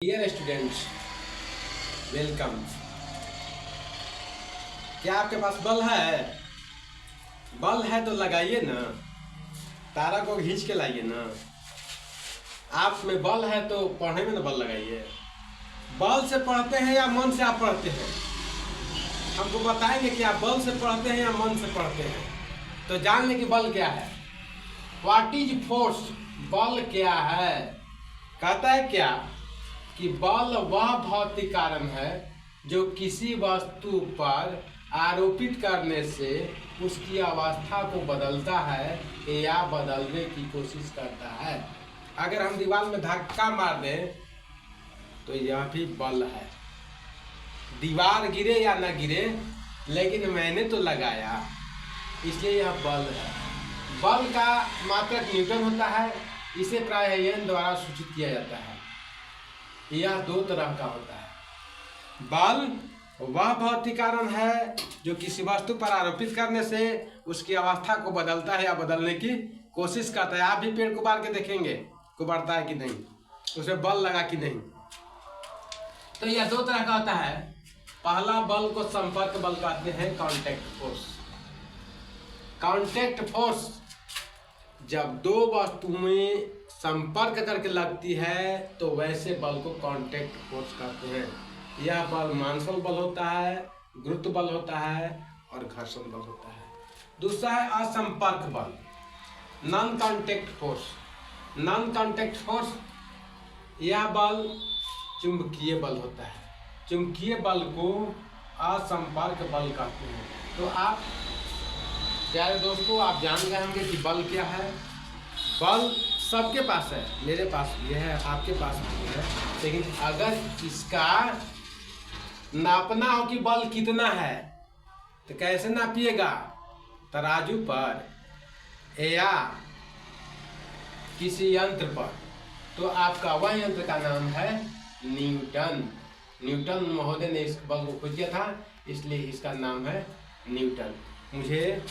Dear students, welcome. क्या आपके पास बल है? बल है तो लगाइए ना, तारा को खींच के लाइए ना। आप में बल है तो पढ़ने में ना बल लगाइए। बल से पढ़ते हैं या मन से आप पढ़ते हैं? हमको बताएंगे कि आप बल से पढ़ते हैं या मन से पढ़ते हैं। तो जान लें कि बल क्या है। What is force? बल क्या है? कहता है क्या कि बल वह भौतिक कारण है जो किसी वस्तु पर आरोपित करने से उसकी अवस्था को बदलता है या बदलने की कोशिश करता है। अगर हम दीवार में धक्का मार दें तो यह भी बल है। दीवार गिरे या न गिरे, लेकिन मैंने तो लगाया, इसलिए यह बल है। बल का मात्रक न्यूटन होता है। इसे प्राय एन द्वारा सूचित किया जाता है। यह दो तरह का होता है। बल वह भौतिक कारण है जो किसी वस्तु पर आरोपित करने से उसकी अवस्था को बदलता है या बदलने की कोशिश करता है। आप भी पेड़ को बार के देखेंगे को बढ़ता है कि नहीं, उसमें बल लगा कि नहीं। तो यह दो तरह का होता है। पहला बल को संपर्क बल कहते हैं, कांटेक्ट फोर्स। कांटेक्ट फोर्स जब दो वस्तुएं संपर्क करके लगती है तो वैसे बल को कांटेक्ट फोर्स कहते हैं। यह बल मांसल बल होता है, गुरुत्व बल होता है और घर्षण बल होता है। दूसरा है असंपर्क बल, non contact force. Non contact force, यह बल चुंबकीय बल होता है। चुंबकीय बल को असंपर्क बल कहते हैं। तो आप प्यारे दोस्तों, आप जान गए होंगे कि बल क्या है। बल सबके पास है, मेरे पास भी है, आपके पास भी है। लेकिन अगर इसका नापना हो कि बल कितना है तो कैसे नापिएगा? तराजू पर या किसी यंत्र पर। तो आपका वह यंत्र का नाम है न्यूटन। न्यूटन महोदय ने इस बल को खोज किया था, इसलिए इसका नाम है न्यूटन। मुझे